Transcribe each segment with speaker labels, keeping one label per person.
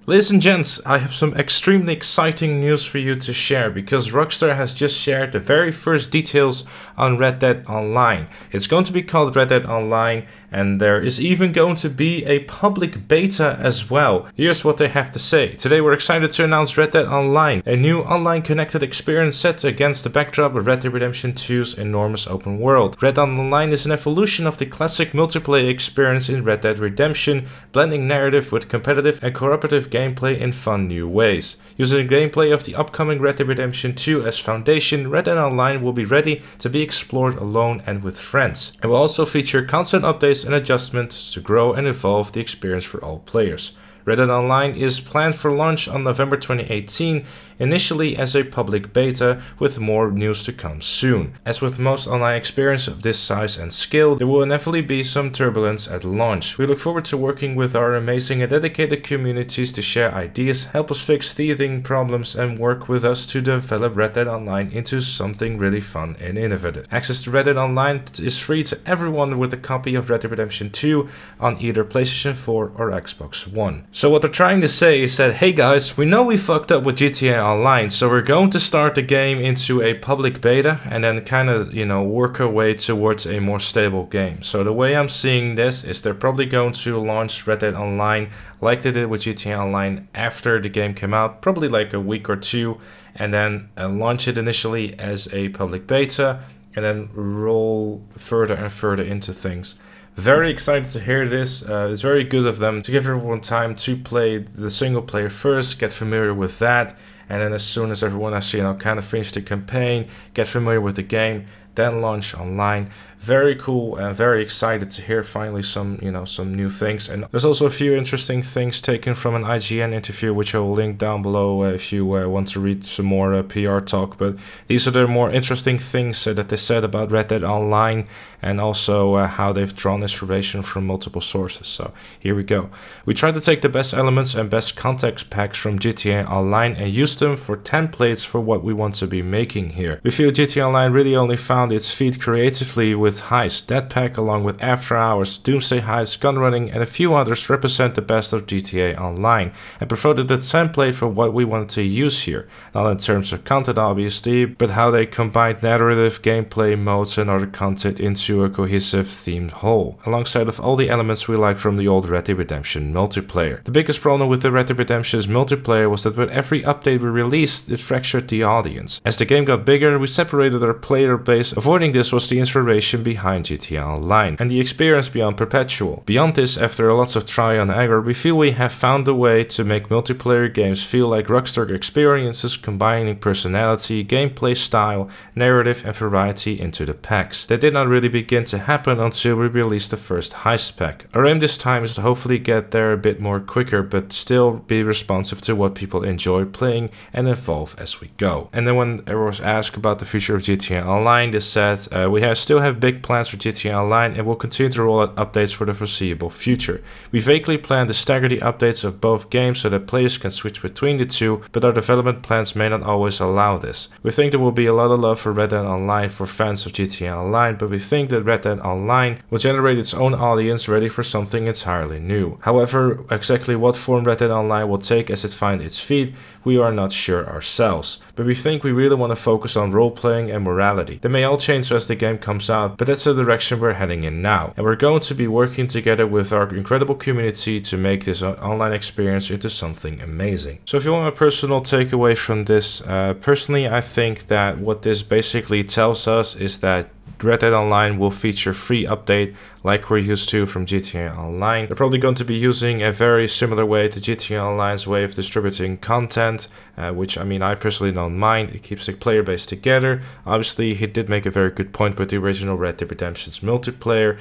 Speaker 1: Ladies and gents, I have some extremely exciting news for you to share because Rockstar has just shared the very first details on Red Dead Online. It's going to be called Red Dead Online, and there is even going to be a public beta as well. Here's what they have to say. Today we're excited to announce Red Dead Online, a new online connected experience set against the backdrop of Red Dead Redemption 2's enormous open world. Red Dead Online is an evolution of the classic multiplayer experience in Red Dead Redemption, blending narrative with competitive and cooperative gameplay in fun new ways. Using the gameplay of the upcoming Red Dead Redemption 2 as foundation, Red Dead Online will be ready to be explored alone and with friends. It will also feature constant updates and adjustments to grow and evolve the experience for all players. Red Dead Online is planned for launch on November 2018, initially as a public beta, with more news to come soon. As with most online experience of this size and scale, there will inevitably be some turbulence at launch. We look forward to working with our amazing and dedicated communities to share ideas, help us fix teething problems, and work with us to develop Red Dead Online into something really fun and innovative. Access to Red Dead Online is free to everyone with a copy of Red Dead Redemption 2 on either PlayStation 4 or Xbox One. So what they're trying to say is that, hey guys, we know we fucked up with GTA Online, so we're going to start the game into a public beta and then kind of, work our way towards a more stable game. So the way I'm seeing this is they're probably going to launch Red Dead Online like they did with GTA Online after the game came out, probably like a week or two, and then launch it initially as a public beta and then roll further and further into things. Very excited to hear this. It's very good of them to give everyone time to play the single player first, get familiar with that, and then as soon as everyone has kind of finished the campaign, get familiar with the game, then launch online. Very cool and very excited to hear finally some new things. And there's also a few interesting things taken from an IGN interview, which I will link down below if you want to read some more PR talk. But these are the more interesting things that they said about Red Dead Online, and also how they've drawn inspiration from multiple sources. So here we go. We tried to take the best elements and best context packs from GTA Online and use them for templates for what we want to be making here. We feel GTA Online really only found its feet creatively with Heist. That pack, along with After Hours, Doomsday Heist, Gunrunning, and a few others, represent the best of GTA Online and provided the template for what we wanted to use here. Not in terms of content obviously, but how they combined narrative, gameplay modes and other content into a cohesive themed whole, alongside of all the elements we like from the old Red Dead Redemption multiplayer. The biggest problem with the Red Dead Redemption's multiplayer was that with every update we released, it fractured the audience. As the game got bigger, we separated our player base. Avoiding this was the inspiration behind GTA Online, and the experience beyond perpetual. Beyond this, after lots of try and error, we feel we have found a way to make multiplayer games feel like Rockstar experiences, combining personality, gameplay style, narrative and variety into the packs. That did not really begin to happen until we released the first Heist pack. Our aim this time is to hopefully get there a bit more quicker, but still be responsive to what people enjoy playing and evolve as we go. And then when everyone was asked about the future of GTA Online, they said, we still have big plans for GTA Online and will continue to roll out updates for the foreseeable future. We vaguely plan to stagger the updates of both games so that players can switch between the two, but our development plans may not always allow this. We think there will be a lot of love for Red Dead Online for fans of GTA Online, but we think that Red Dead Online will generate its own audience ready for something entirely new. However, exactly what form Red Dead Online will take as it finds its feet, we are not sure ourselves. But we think we really want to focus on role-playing and morality. They may all change as the game comes out, but that's the direction we're heading in now. And we're going to be working together with our incredible community to make this online experience into something amazing. So if you want a personal takeaway from this, personally I think that what this basically tells us is that Red Dead Online will feature free update like we're used to from GTA Online. They're probably going to be using a very similar way to GTA Online's way of distributing content, which I personally don't mind. It keeps the player base together. Obviously, he did make a very good point with the original Red Dead Redemption's multiplayer.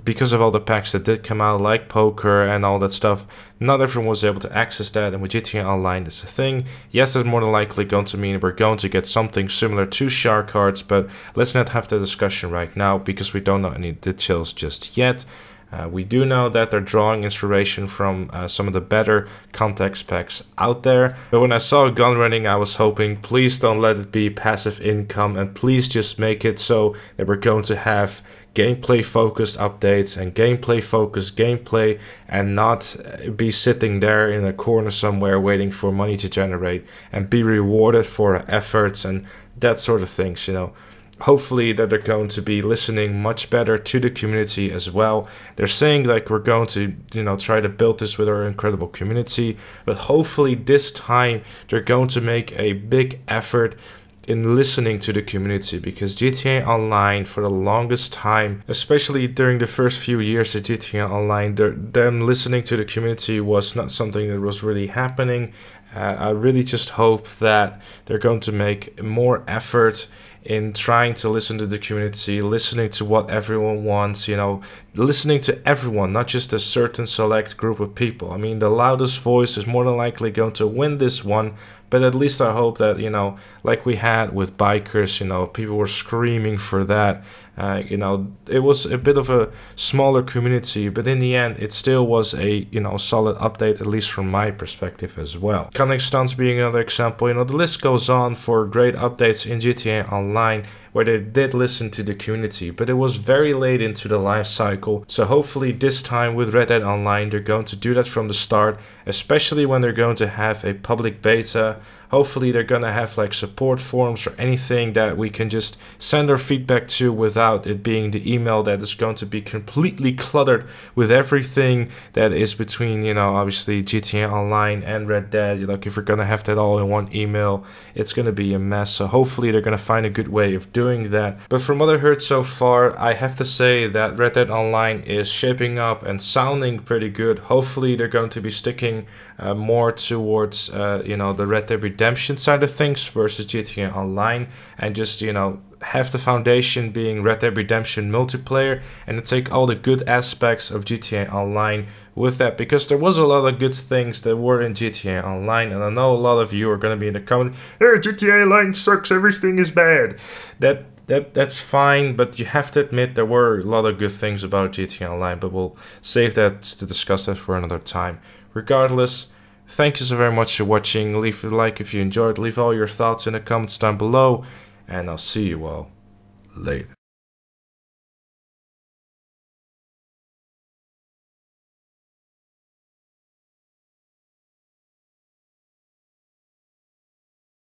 Speaker 1: Because of all the packs that did come out, like poker and all that stuff, not everyone was able to access that, and with GTA Online that's a thing. Yes, that's more than likely going to mean we're going to get something similar to Shark Cards, but let's not have the discussion right now because we don't know any details just yet. We do know that they're drawing inspiration from some of the better context packs out there. But when I saw gun running, I was hoping, please don't let it be passive income, and please just make it so that we're going to have gameplay focused updates and gameplay focused gameplay, and not be sitting there in a corner somewhere waiting for money to generate and be rewarded for efforts and that sort of things, you know. Hopefully that they're going to be listening much better to the community as well. They're saying like we're going to, you know, try to build this with our incredible community, but hopefully this time they're going to make a big effort in listening to the community, because GTA Online for the longest time, especially during the first few years of GTA Online, them listening to the community was not something that was really happening. I really just hope that they're going to make more effort in trying to listen to the community, listening to what everyone wants, you know, listening to everyone, not just a certain select group of people. I mean, the loudest voice is more than likely going to win this one, but at least I hope that, you know, like we had with bikers, you know, people were screaming for that. You know, it was a bit of a smaller community, but in the end, it still was a, you know, solid update, at least from my perspective as well. Connect stunts being another example, you know, the list goes on for great updates in GTA Online, where they did listen to the community, but it was very late into the life cycle. So hopefully this time with Red Dead Online, they're going to do that from the start, especially when they're going to have a public beta. Hopefully they're going to have like support forums or anything that we can just send our feedback to without it being the email that is going to be completely cluttered with everything that is between, you know, obviously GTA Online and Red Dead. Like if we're going to have that all in one email, it's going to be a mess. So hopefully they're going to find a good way of doing that. But from what I heard so far, I have to say that Red Dead Online is shaping up and sounding pretty good. Hopefully they're going to be sticking more towards, you know, the Red Dead Redemption side of things versus GTA Online, and just, you know, have the foundation being Red Dead Redemption multiplayer, and to take all the good aspects of GTA Online with that, because there was a lot of good things that were in GTA Online, and I know a lot of you are going to be in the comments, hey, GTA Online sucks, everything is bad. That's fine, but you have to admit there were a lot of good things about GTA Online, but we'll save that to discuss that for another time. Regardless, thank you so very much for watching. Leave a like if you enjoyed, leave all your thoughts in the comments down below, and I'll see you all later.